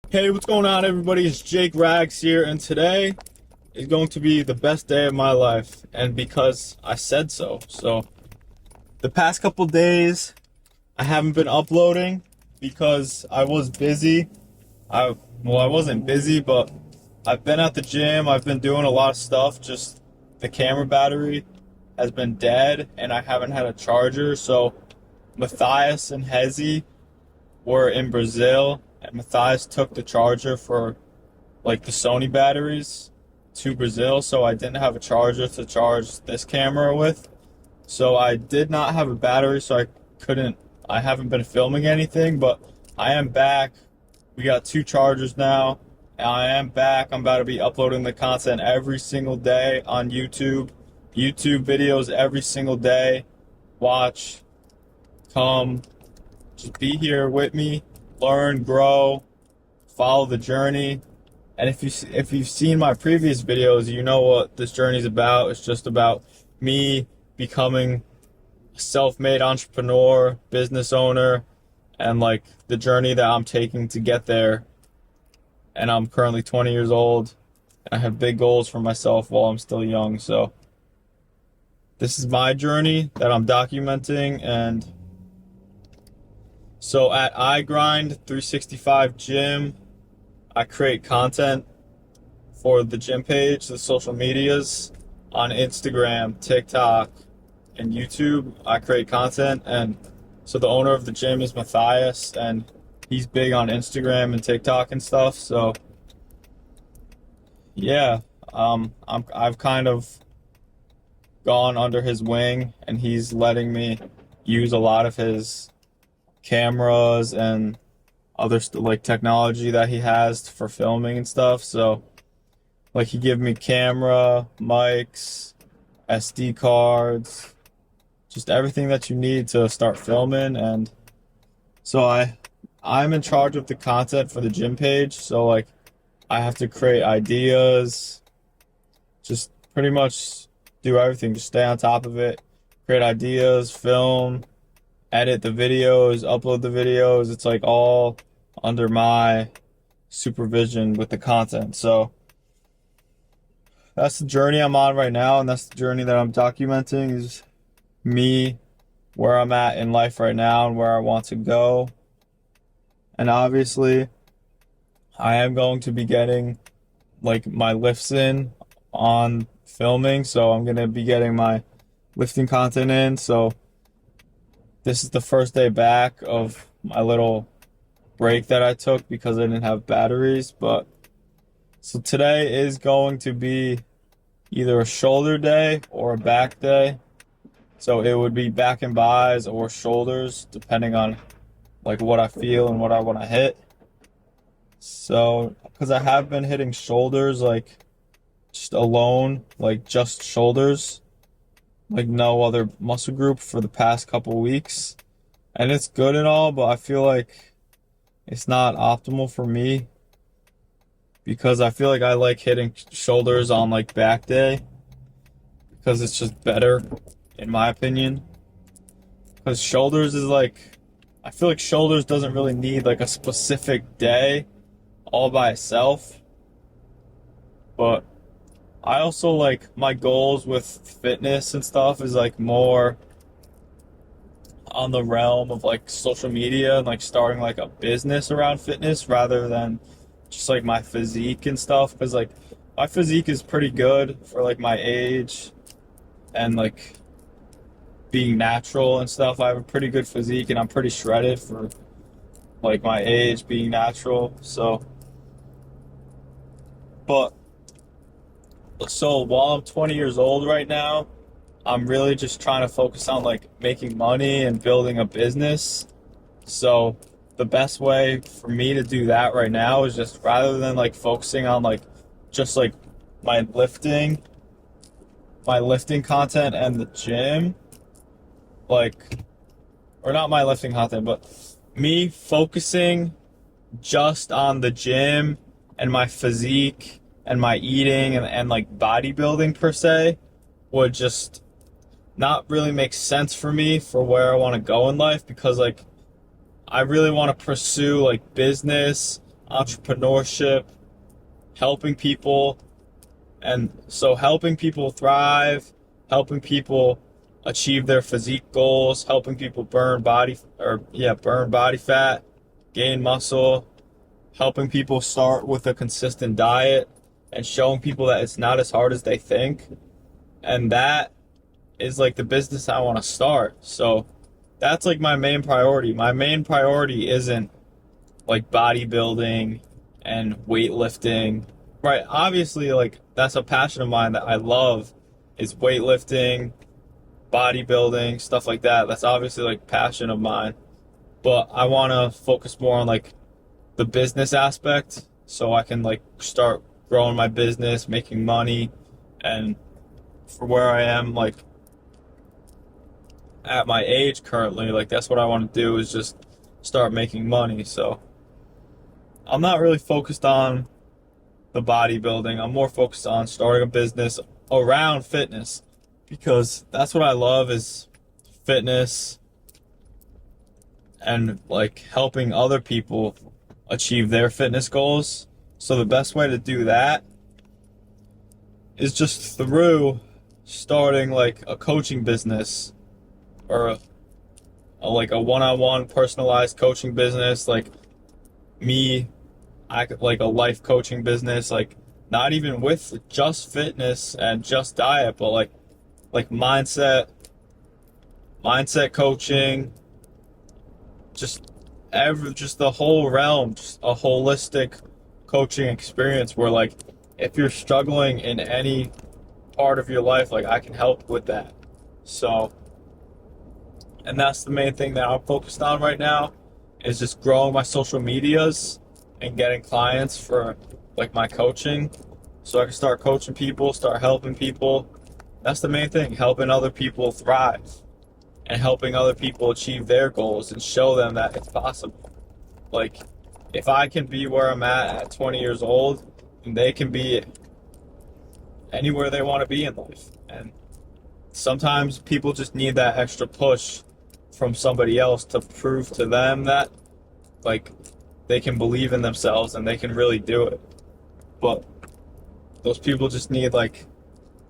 Hey, what's going on, everybody? It's Jake Rags here, and today is going to be the best day of my life, and because I said so. So, the past couple days, I haven't been uploading because I was busy. I wasn't busy, but I've been at the gym. I've been doing a lot of stuff. Just the camera battery has been dead, and I haven't had a charger. So, Matthias and Hezi were in Brazil, and Matthias took the charger for like the Sony batteries to Brazil, so I didn't have a charger to charge this camera with. So I did not have a battery, so I haven't been filming anything, but I am back. We got two chargers now, and I am back. I'm about to be uploading the content every single day on YouTube. YouTube videos every single day. Watch, come, just be here with me, learn, grow, follow the journey. And if you've seen my previous videos, you know what this journey is about. It's just about me becoming a self-made entrepreneur, business owner, and like the journey that I'm taking to get there. And I'm currently 20 years old, and I have big goals for myself while I'm still young. So this is my journey that I'm documenting. And so at iGrind365 Gym, I create content for the gym page, the social medias, on Instagram, TikTok, and YouTube. I create content, and so the owner of the gym is Matthias, and he's big on Instagram and TikTok and stuff. So yeah, I've kind of gone under his wing, and he's letting me use a lot of his cameras and other like technology that he has for filming and stuff. So like he gave me camera, mics, SD cards, just everything that you need to start filming. And so I'm in charge of the content for the gym page. So like I have to create ideas, just pretty much do everything, just stay on top of it, create ideas, film, edit the videos, upload the videos. It's like all under my supervision with the content. So that's the journey I'm on right now, and that's the journey that I'm documenting, is me, where I'm at in life right now and where I want to go. And obviously I am going to be getting like my lifts in on filming, so I'm going to be getting my lifting content in. So this is the first day back of my little break that I took because I didn't have batteries. But so today is going to be either a shoulder day or a back day. So it would be back and buys or shoulders, depending on like what I feel and what I want to hit. So because I have been hitting shoulders like just alone, like just shoulders, like no other muscle group for the past couple weeks. And it's good and all, but I feel like it's not optimal for me because I feel like I like hitting shoulders on like back day because it's just better in my opinion. Because shoulders is like, I feel like shoulders doesn't really need like a specific day all by itself. But I also like my goals with fitness and stuff is like more on the realm of like social media and like starting like a business around fitness rather than just like my physique and stuff. Because like my physique is pretty good for like my age and like being natural and stuff. I have a pretty good physique and I'm pretty shredded for like my age, being natural. So but so while I'm 20 years old right now, I'm really just trying to focus on like making money and building a business. So the best way for me to do that right now is just rather than like focusing on like just like my lifting, my lifting content and the gym, like, or not my lifting content, but me focusing just on the gym and my physique and my eating and like bodybuilding per se would just not really make sense for me for where I want to go in life, because like I really want to pursue like business. entrepreneurship, helping people. And so helping people thrive, helping people achieve their physique goals, helping people burn body fat, gain muscle, helping people start with a consistent diet, and showing people that it's not as hard as they think. And that is like the business I want to start. So that's like my main priority. My main priority isn't like bodybuilding and weightlifting. Right, obviously, like that's a passion of mine that I love, is weightlifting, bodybuilding, stuff like that. That's obviously like passion of mine. But I want to focus more on like the business aspect, so I can like start growing my business, making money. And for where I am, like at my age currently, like that's what I want to do, is just start making money. So I'm not really focused on the bodybuilding. I'm more focused on starting a business around fitness, because that's what I love, is fitness and like helping other people achieve their fitness goals. So the best way to do that is just through starting like a coaching business, or like a one-on-one personalized coaching business, like me. I could like a life coaching business, like not even with just fitness and just diet, but like mindset coaching, just just the whole realm, just a holistic coaching experience where like if you're struggling in any part of your life, like I can help with that. So, and that's the main thing that I'm focused on right now, is just growing my social medias and getting clients for like my coaching, so I can start coaching people, start helping people. That's the main thing, helping other people thrive and helping other people achieve their goals and show them that it's possible. Like if I can be where I'm at 20 years old, and they can be anywhere they want to be in life. And sometimes people just need that extra push from somebody else to prove to them that like they can believe in themselves and they can really do it. But those people just need like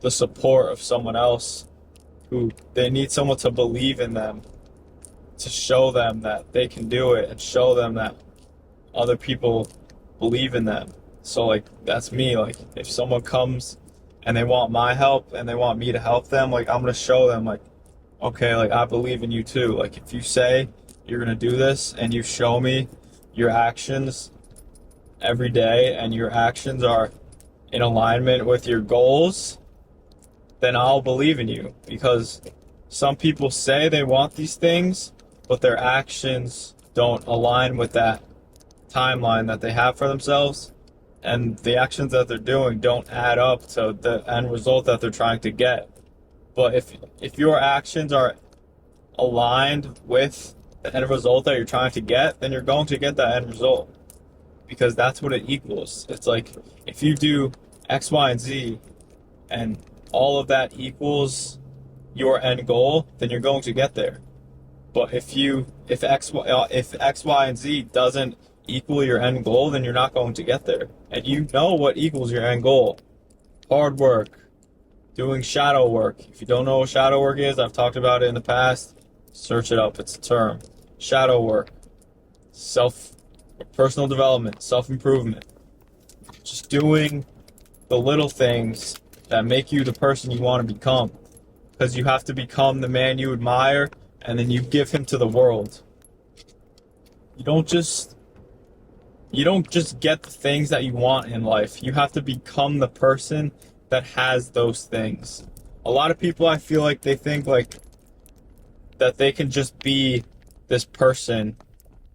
the support of someone else, who they need someone to believe in them, to show them that they can do it and show them that other people believe in them. So like that's me. Like if someone comes and they want my help and they want me to help them, like I'm gonna show them like, okay, like I believe in you too. Like if you say you're gonna do this and you show me your actions every day and your actions are in alignment with your goals, then I'll believe in you. Because some people say they want these things, but their actions don't align with that timeline that they have for themselves, and the actions that they're doing don't add up to the end result that they're trying to get. But if your actions are aligned with the end result that you're trying to get, then you're going to get that end result, because that's what it equals. It's like if you do X, Y, and Z, and all of that equals your end goal, then you're going to get there. But if X, Y, and Z doesn't equal your end goal, then you're not going to get there. And you know what equals your end goal: hard work, doing shadow work. If you don't know what shadow work is, I've talked about it in the past. Search it up. It's a term. Shadow work, personal development, self-improvement. Just doing the little things that make you the person you want to become. Because you have to become the man you admire, and then you give him to the world. You don't just get the things that you want in life. You have to become the person that has those things. A lot of people, I feel like, they think like that they can just be this person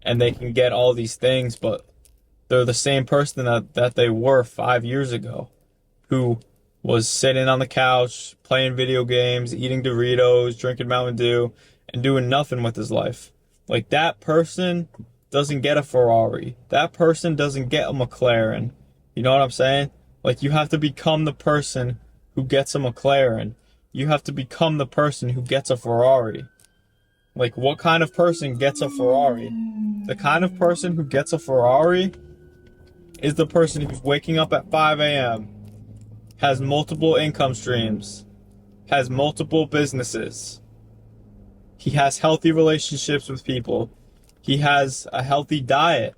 and they can get all these things, but they're the same person that they were 5 years ago, who was sitting on the couch, playing video games, eating Doritos, drinking Mountain Dew, and doing nothing with his life. Like, that person doesn't get a Ferrari. That person doesn't get a McLaren. You know what I'm saying? Like, you have to become the person who gets a McLaren. You have to become the person who gets a Ferrari. Like, what kind of person gets a Ferrari? The kind of person who gets a Ferrari is the person who's waking up at 5 a.m., has multiple income streams, has multiple businesses. He has healthy relationships with people. He has a healthy diet.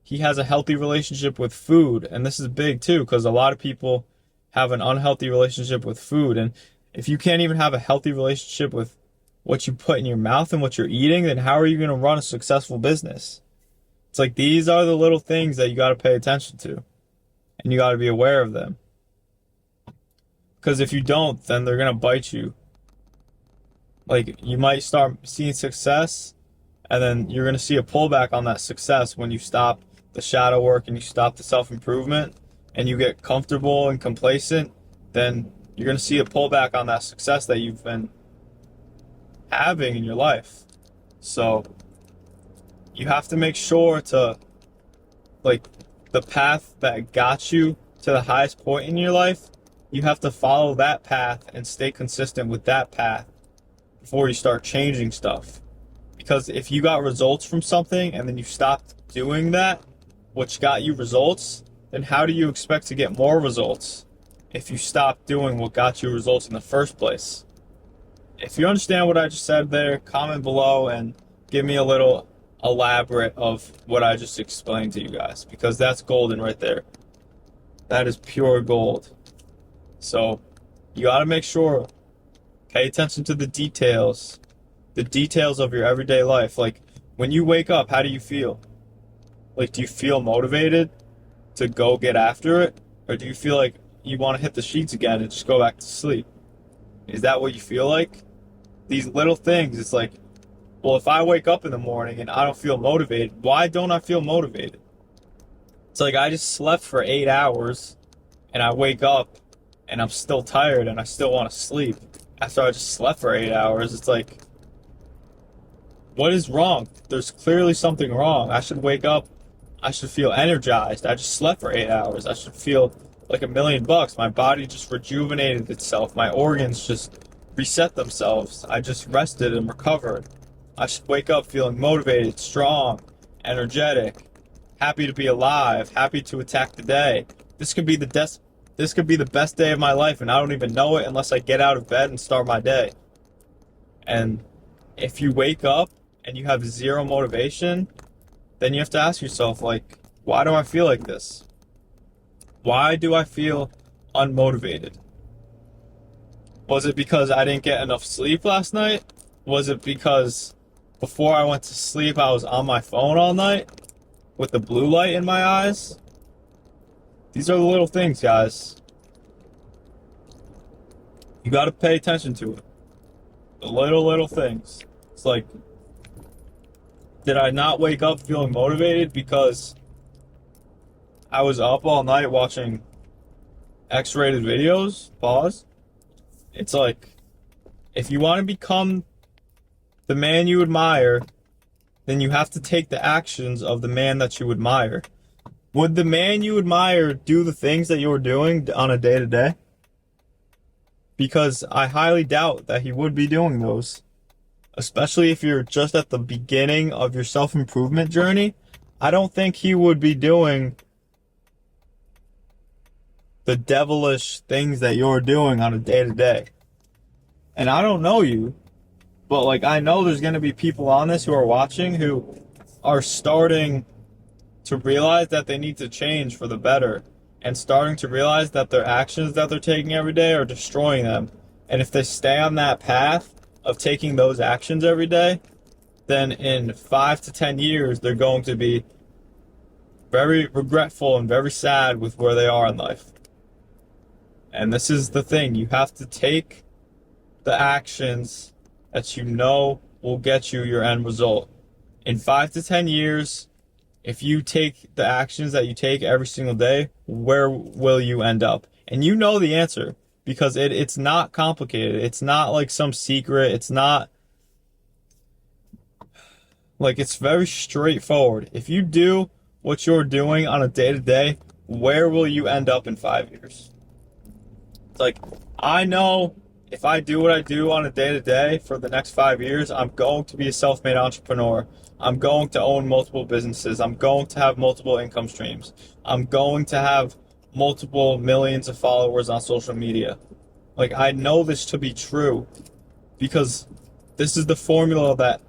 He has a healthy relationship with food. And this is big too, because a lot of people have an unhealthy relationship with food. And if you can't even have a healthy relationship with what you put in your mouth and what you're eating, then how are you going to run a successful business? It's like these are the little things that you got to pay attention to, and you got to be aware of them. Because if you don't, then they're going to bite you. Like, you might start seeing success, and then you're going to see a pullback on that success when you stop the shadow work and you stop the self-improvement and you get comfortable and complacent. Then you're going to see a pullback on that success that you've been having in your life. So you have to make sure to, like, the path that got you to the highest point in your life, you have to follow that path and stay consistent with that path before you start changing stuff. Because if you got results from something and then you stopped doing that, which got you results, then how do you expect to get more results if you stop doing what got you results in the first place? If you understand what I just said there, comment below and give me a little elaborate of what I just explained to you guys, because that's golden right there. That is pure gold. So you got to make sure, pay attention to the details of your everyday life. Like, when you wake up, how do you feel? Like, do you feel motivated to go get after it? Or do you feel like you want to hit the sheets again and just go back to sleep? Is that what you feel like? These little things, it's like, well, if I wake up in the morning and I don't feel motivated, why don't I feel motivated? It's like I just slept for 8 hours and I wake up and I'm still tired and I still want to sleep after I just slept for 8 hours. It's like, what is wrong? There's clearly something wrong. I should wake up. I should feel energized. I just slept for 8 hours. I should feel like $1,000,000. My body just rejuvenated itself. My organs just reset themselves. I just rested and recovered. I should wake up feeling motivated, strong, energetic, happy to be alive, happy to attack the day. This could be the best day of my life, and I don't even know it unless I get out of bed and start my day. And if you wake up and you have zero motivation, then you have to ask yourself, like, why do I feel like this? Why do I feel unmotivated? Was it because I didn't get enough sleep last night? Was it because before I went to sleep I was on my phone all night with the blue light in my eyes? These are the little things, guys. You got to pay attention to it. The little things. It's like, did I not wake up feeling motivated because I was up all night watching X-rated videos? Pause. It's like, if you want to become the man you admire, then you have to take the actions of the man that you admire. Would the man you admire do the things that you're doing on a day-to-day? Because I highly doubt that he would be doing those. Especially if you're just at the beginning of your self-improvement journey. I don't think he would be doing the devilish things that you're doing on a day-to-day. And I don't know you, but like, I know there's going to be people on this who are watching who are starting to realize that they need to change for the better, and starting to realize that their actions that they're taking every day are destroying them. And if they stay on that path of taking those actions every day, then in 5 to 10 years, they're going to be very regretful and very sad with where they are in life. And this is the thing, you have to take the actions that you know will get you your end result. In 5 to 10 years, if you take the actions that you take every single day, where will you end up? And you know the answer, because it's not complicated. It's not like some secret. It's not like, it's very straightforward. If you do what you're doing on a day-to-day, where will you end up in 5 years? It's like, I know if I do what I do on a day to day for the next 5 years, I'm going to be a self made entrepreneur. I'm going to own multiple businesses. I'm going to have multiple income streams. I'm going to have multiple millions of followers on social media. Like, I know this to be true because this is the formula that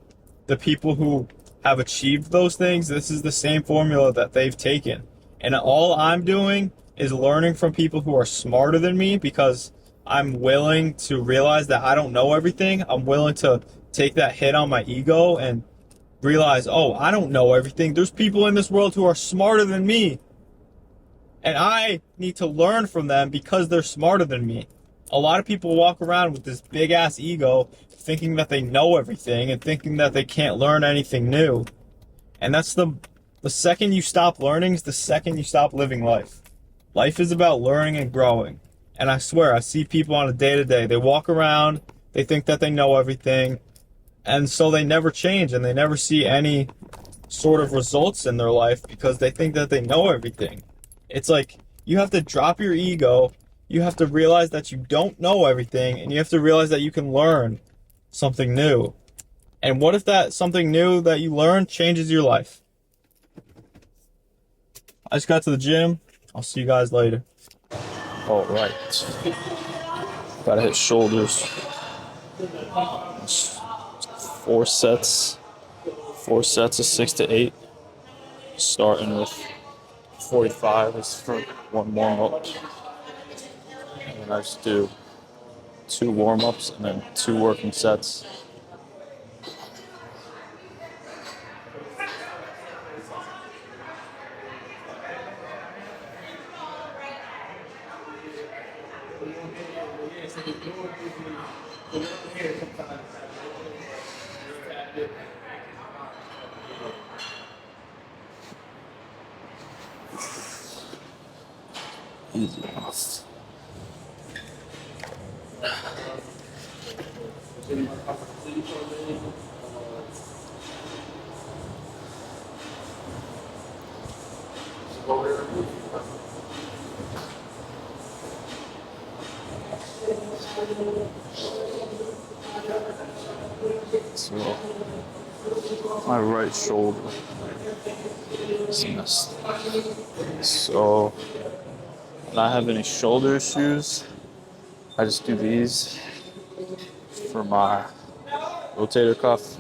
the people who have achieved those things, this is the same formula that they've taken. And all I'm doing is learning from people who are smarter than me because I'm willing to realize that I don't know everything. I'm willing to take that hit on my ego and realize, oh, I don't know everything. There's people in this world who are smarter than me. And I need to learn from them because they're smarter than me. A lot of people walk around with this big ass ego thinking that they know everything and thinking that they can't learn anything new. And that's the second you stop learning is the second you stop living life. Life is about learning and growing. And I swear, I see people on a day to day. They walk around, they think that they know everything, and so they never change and they never see any sort of results in their life because they think that they know everything. It's like you have to drop your ego, you have to realize that you don't know everything, and you have to realize that you can learn something new. And what if that something new that you learn changes your life? I just got to the gym. I'll see you guys later. All right. Gotta hit shoulders. 4 sets. 4 sets of 6 to 8. Starting with 45 is for one warm up. And then I just do 2 warm ups and then 2 working sets. Easy enough. So my right shoulder is messed. So when I have any shoulder issues, I just do these for my rotator cuff.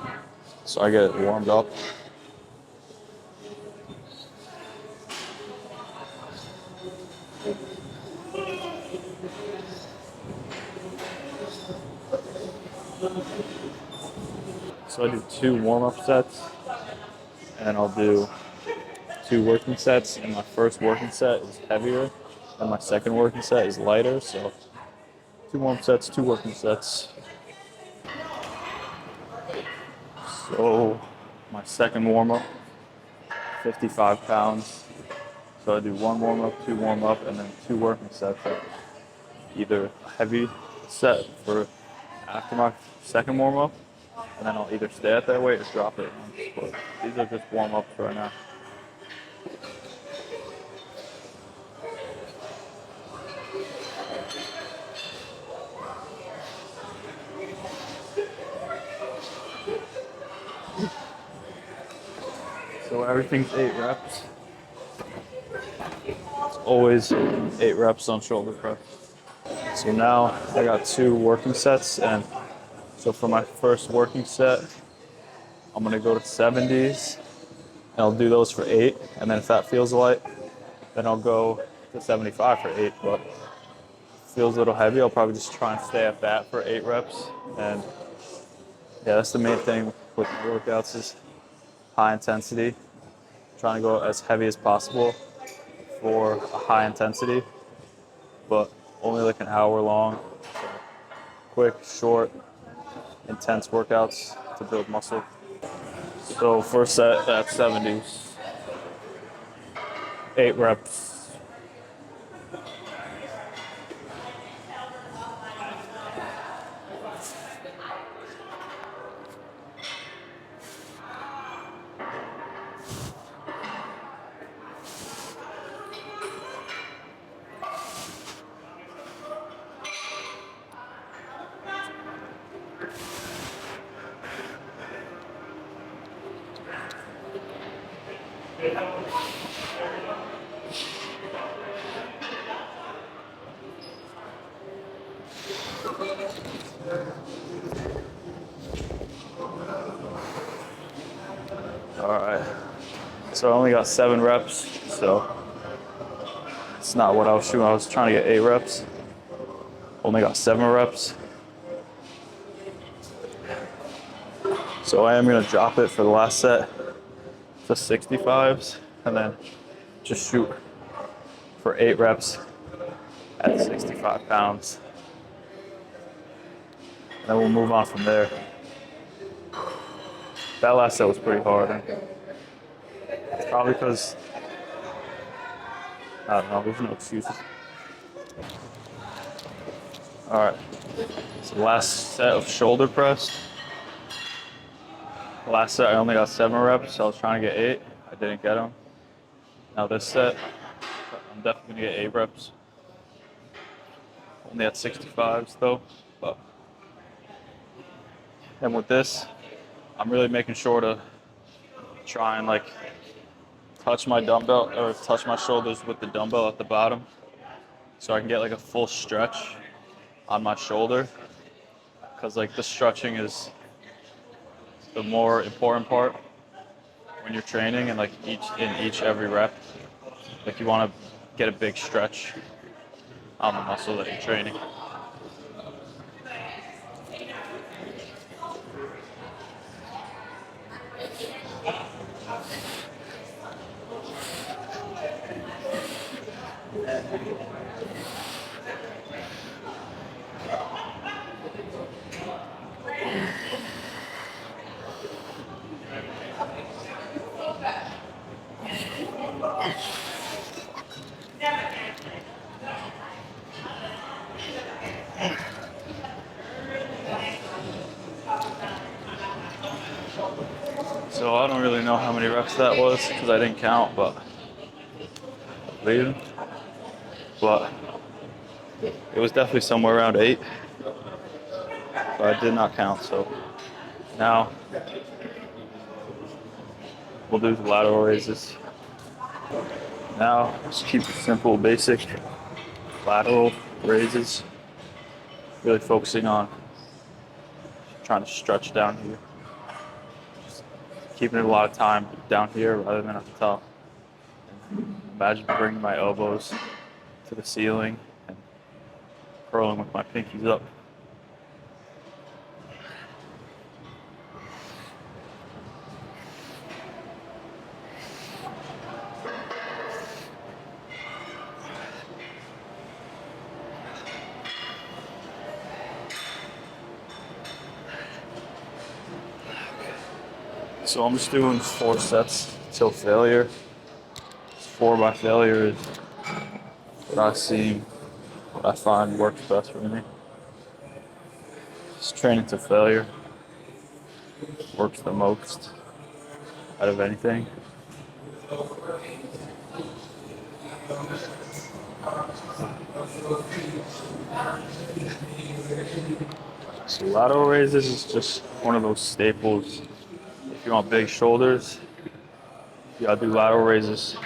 So I get it warmed up. So I do 2 warm-up sets, and I'll do 2 working sets, and my first working set is heavier, and my second working set is lighter, so 2 warm sets, 2 working sets. So my second warm-up, 55 pounds. So I do 1 warm-up, 2 warm-up, and then 2 working sets of either a heavy set for after my second warm-up, and then I'll either stay at that weight or drop it. But these are just warm-ups right now. So everything's 8 reps. It's always 8 reps on shoulder press. So now I got 2 working sets, and so for my first working set, I'm gonna go to 70s, and I'll do those for 8, and then if that feels light, then I'll go to 75 for 8, but if it feels a little heavy, I'll probably just try and stay at that for 8 reps, and yeah, that's the main thing with my workouts is high intensity, trying to go as heavy as possible for a high intensity, but only like an hour long. So quick, short, intense workouts to build muscle. So first set at 70s, 8 reps. So I only got 7 reps, so it's not what I was shooting. I was trying to get 8 reps. Only got 7 reps. So I am gonna drop it for the last set to 65s and then just shoot for 8 reps at 65 pounds. And then we'll move on from there. That last set was pretty hard. It's probably because, I don't know, there's no excuses. All right, so last set of shoulder press. Last set I only got 7 reps, so I was trying to get 8. I didn't get them. Now this set, I'm definitely gonna get 8 reps. Only at 65s though, but. And with this, I'm really making sure to try and like touch my dumbbell or touch my shoulders with the dumbbell at the bottom so I can get like a full stretch on my shoulder, because like the stretching is the more important part when you're training, and like every rep, like you want to get a big stretch on the muscle that you're training. So I don't really know how many reps that was because I didn't count, but it was definitely somewhere around 8, but I did not count. So now we'll do the lateral raises. Now just keep it simple, basic lateral raises. Really focusing on trying to stretch down here. Just keeping it a lot of time down here rather than at the top. Imagine bringing my elbows to the ceiling and curling with my pinkies up. So I'm just doing 4 sets till failure. 4 by failure is what I find works best for me. Just training to failure works the most out of anything. So lateral raises is just one of those staples. If you want big shoulders, you gotta do lateral raises.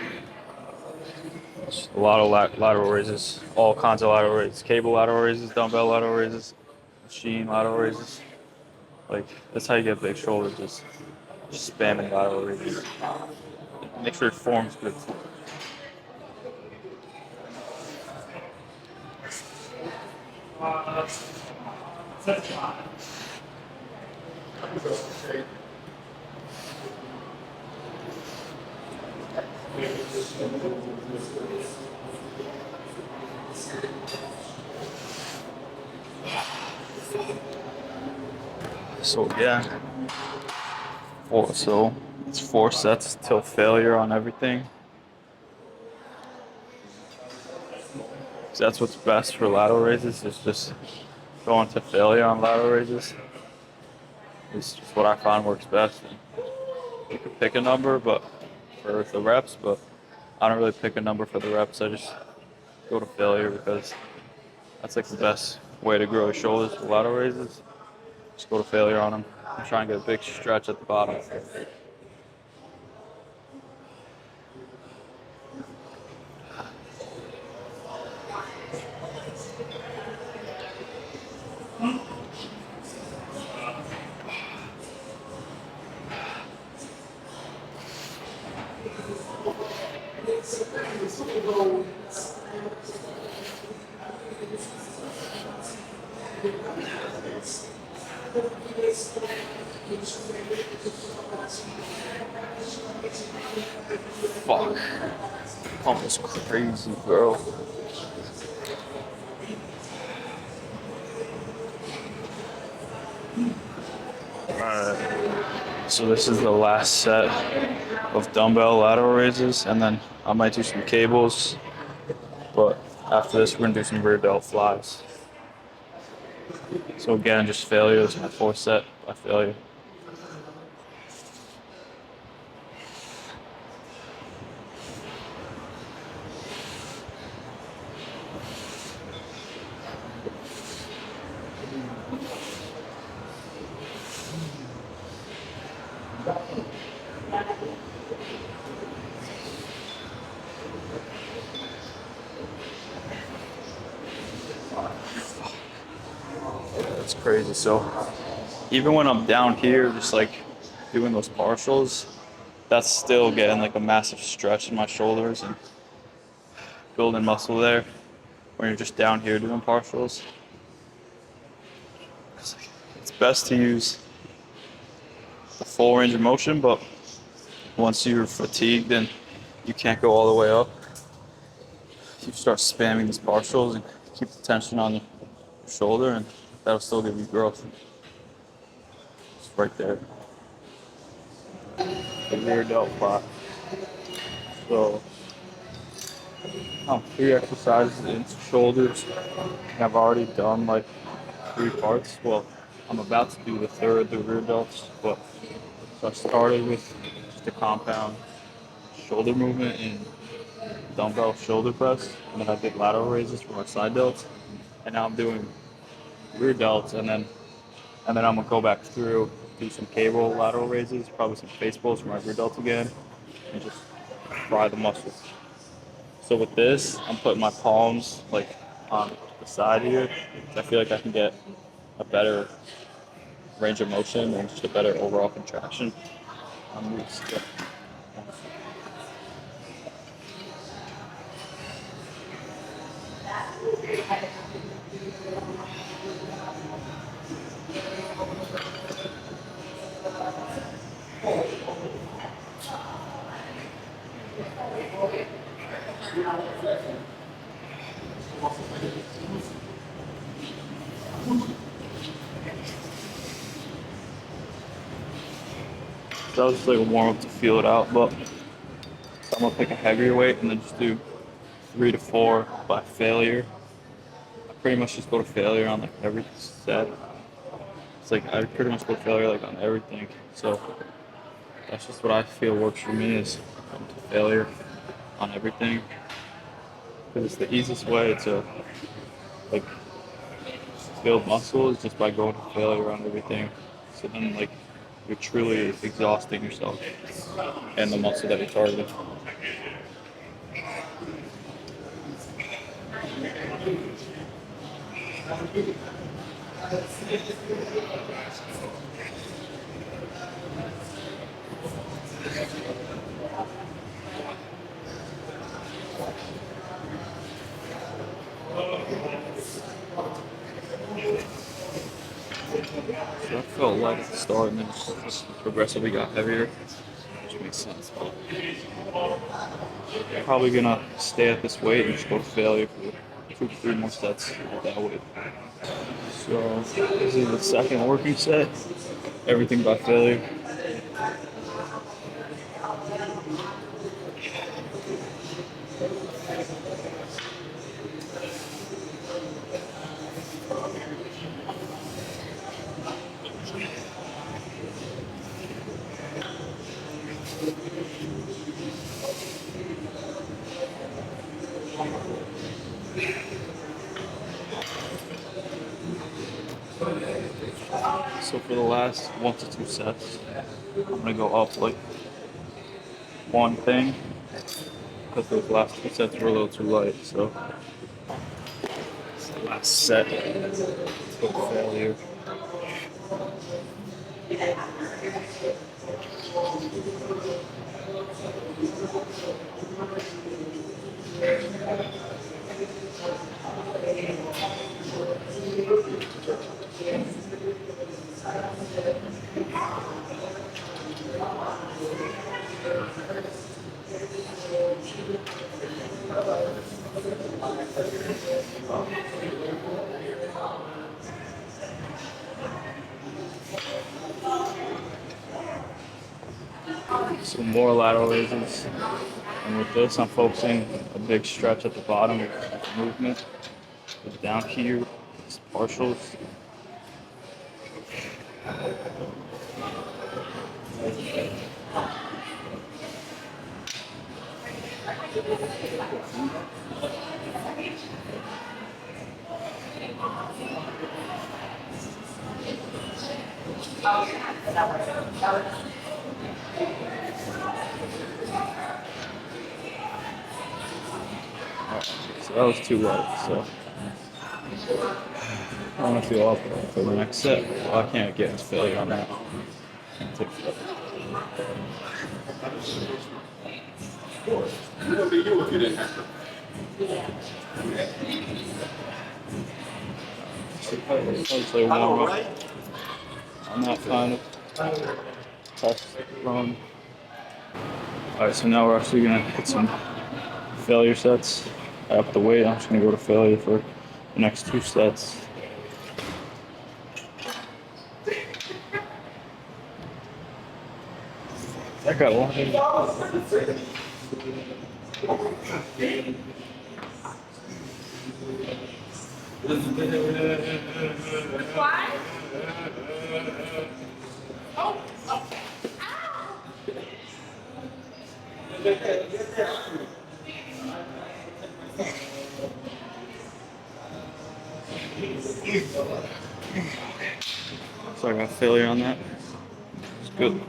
Just a lot of lateral raises, all kinds of lateral raises, cable lateral raises, dumbbell lateral raises, machine lateral raises. Like that's how you get big shoulders. Just spamming lateral raises. Make sure your form's good. So yeah, it's 4 sets till failure on everything. So that's what's best for lateral raises, is just going to failure on lateral raises. It's just what I find works best. And you can pick a number, but for the reps, but I don't really pick a number for the reps. I just go to failure because that's like the best way to grow your shoulders for lateral raises. Just go to failure on them. I'm trying to get a big stretch at the bottom. Fuck. Pump is crazy, bro. Alright. So this is the last set of dumbbell lateral raises, and then I might do some cables. But after this, we're gonna do some rear delt flies. So again, just failure. This is my fourth set by failure. That's crazy. So even when I'm down here, just like doing those partials, that's still getting like a massive stretch in my shoulders and building muscle there. When you're just down here doing partials, it's best to use the full range of motion, but once you're fatigued and you can't go all the way up, you start spamming these partials and keep the tension on your shoulder, and that'll still give you growth. It's right there. The rear delt fly. So, three exercises into shoulders. And I've already done like 3 parts. Well, I'm about to do the third, the rear delts. But so I started with just a compound shoulder movement in dumbbell shoulder press, and then I did lateral raises for my side delts, and now I'm doing rear delts, and then I'm gonna go back through, do some cable lateral raises, probably some face pulls for my rear delts again, and just fry the muscles. So with this, I'm putting my palms like on the side here. So I feel like I can get a better range of motion and just a better overall contraction on these. So that was just like a warm up to feel it out, but I'm gonna pick a heavier weight and then just do 3 to 4 by failure. I pretty much just go to failure on like every set. It's like I pretty much go to failure like on everything. So that's just what I feel works for me, is come to failure on everything. Because it's the easiest way to like build muscle is just by going to failure on everything. So then like you're truly exhausting yourself and the muscle that you're targeting. So I felt light at the start and then just progressively got heavier, which makes sense. But I'm probably gonna stay at this weight and just go to failure for 2 to 3 more sets at that weight. So this is the second working set. Everything by failure. So for the last 1 to 2 sets, I'm gonna go up like one thing because those last 2 sets were a little too light. So it's the last set. Let's go to failure. Some more lateral raises. And with this, I'm focusing a big stretch at the bottom of the movement. The down key, partials. So that was too light. So I want to feel up for the next set. Well, I can't get into failure on that. Take it. Probably warm up on that kind of test run. Alright, so now we're actually gonna hit some failure sets. I up the weight. I'm just gonna go to failure for the next 2 sets. I got one. Why? Oh, oh. So I got failure on that. It's good.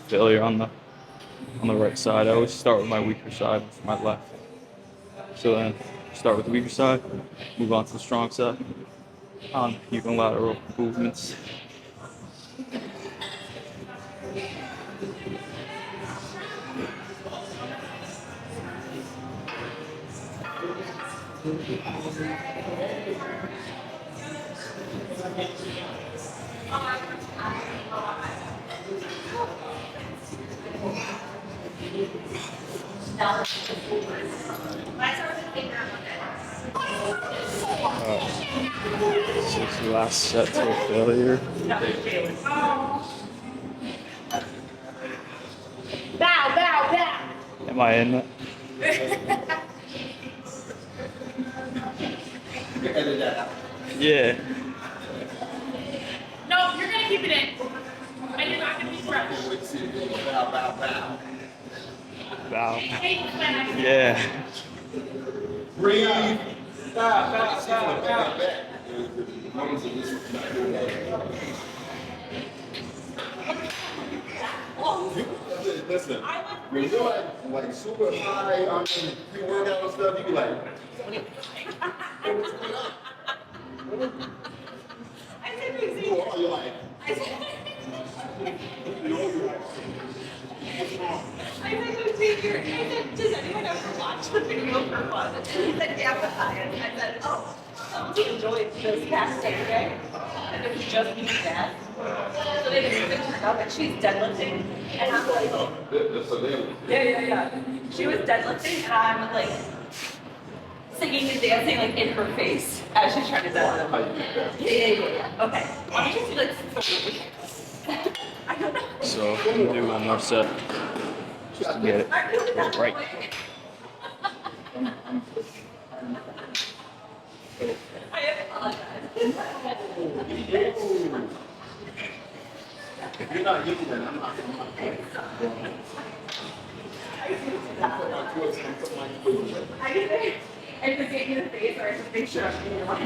Failure on the right side. I always start with my weaker side with my left. So then start with the weaker side, move on to the strong side on unilateral movements. So it's the last set to a failure. Bow, bow, bow. Am I in it? Yeah. No, you're gonna keep it in. And you're not gonna be fresh. Bow. Hey, flag. Yeah. Breathe. Listen, when you're like super high on pre-workout and stuff, you be like, what's going on? I said you see. You're like, I said you see your. I said, does anyone ever watch the video for fun? And he said, yeah, but I said, oh, someone enjoyed this past Saturday. And it was just me and Dad. So they didn't even turn up and she's deadlifting. And I'm like, oh. Yeah. She was deadlifting and I'm like singing and dancing like in her face as she's trying to deadlift. Yeah. Okay. Why don't you see like I don't know. So I'm gonna do one more set just to get it right. I apologize. if you're not using it, I'm not. I just gave you the face, or I just make sure I'm in your line.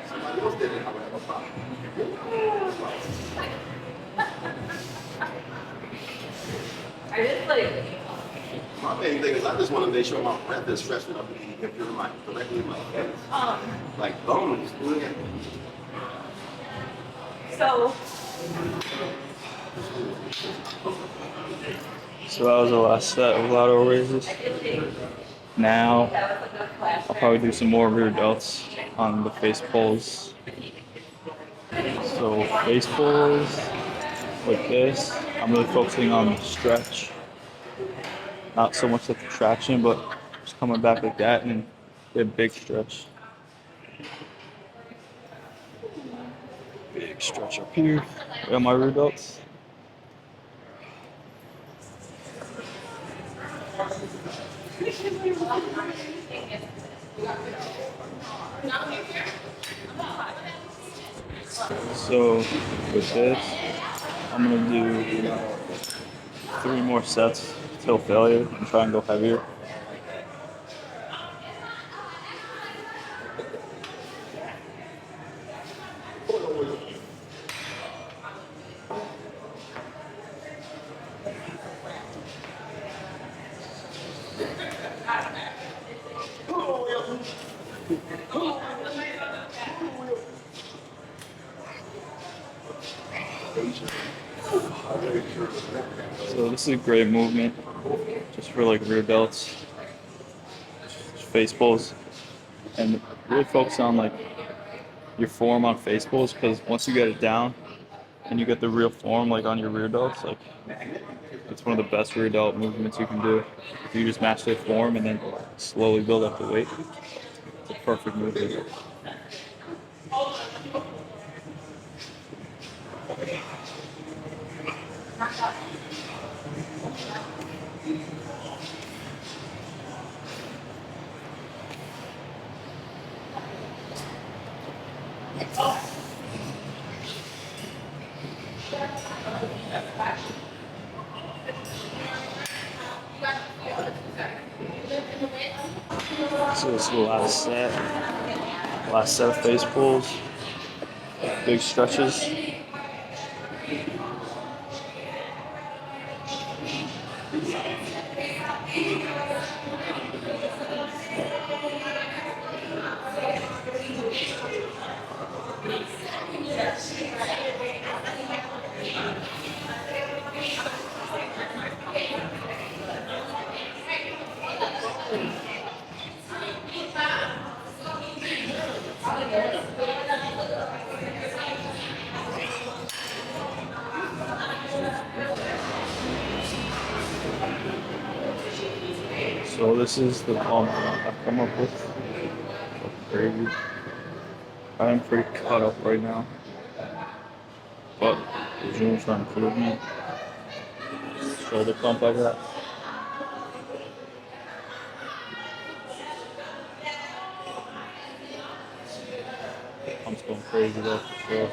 Somebody else did it, I would have a problem. I just like, My main thing is I just want to make sure my breath is fresh enough to be if you're like directly in my face. Like bones. Yeah. so, So that was the last set of lateral raises. I did think Now that was a good class. I'll probably do some more rear delts on the face pulls. So face pulls like this, I'm really focusing on the stretch, not so much the contraction, but just coming back like that and get a big stretch. Big stretch up here. Got my rear delts. So with this, I'm gonna do 3 more sets till failure and try and go heavier. So this is a great movement just for like rear delts, face pulls, and really focus on like your form on face pulls, because once you get it down and you get the real form like on your rear delts, like it's one of the best rear delt movements you can do. If you just match the form and then slowly build up the weight, it's a perfect movement. So this is the last set of face pulls, big stretches. So this is the pump I've come up with. Crazy. I am pretty cut up right now, but there's room for improvement. Shoulder pump I got. Pump's going crazy though for sure.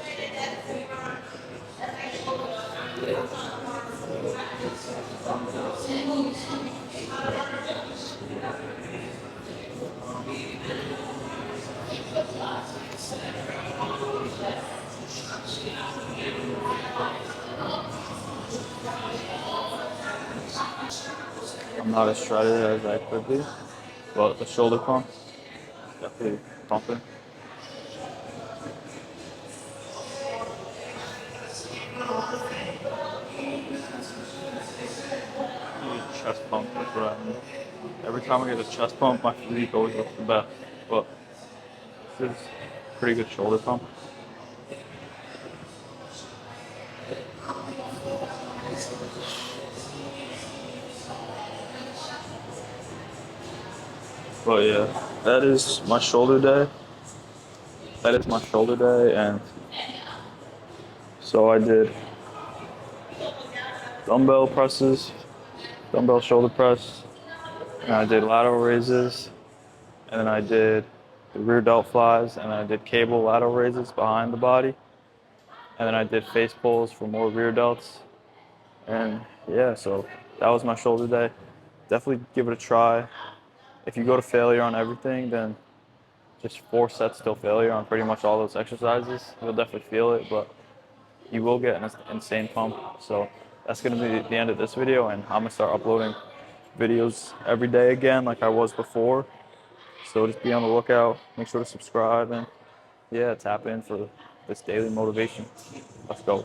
I'm not as shredded as I could be, but the shoulder pump definitely pumping. Chest pump, that's what I need. Every time I get a chest pump, my physique always looks the best. But this is a pretty good shoulder pump. But yeah, that is my shoulder day. That is my shoulder day, and so I did dumbbell presses, dumbbell shoulder press, and I did lateral raises, and then I did the rear delt flies, and I did cable lateral raises behind the body, and then I did face pulls for more rear delts, and yeah, so that was my shoulder day. Definitely give it a try. If you go to failure on everything, then just 4 sets till failure on pretty much all those exercises. You'll definitely feel it, but you will get an insane pump. So that's going to be the end of this video, and I'm going to start uploading videos every day again like I was before. So just be on the lookout. Make sure to subscribe, and yeah, tap in for this daily motivation. Let's go.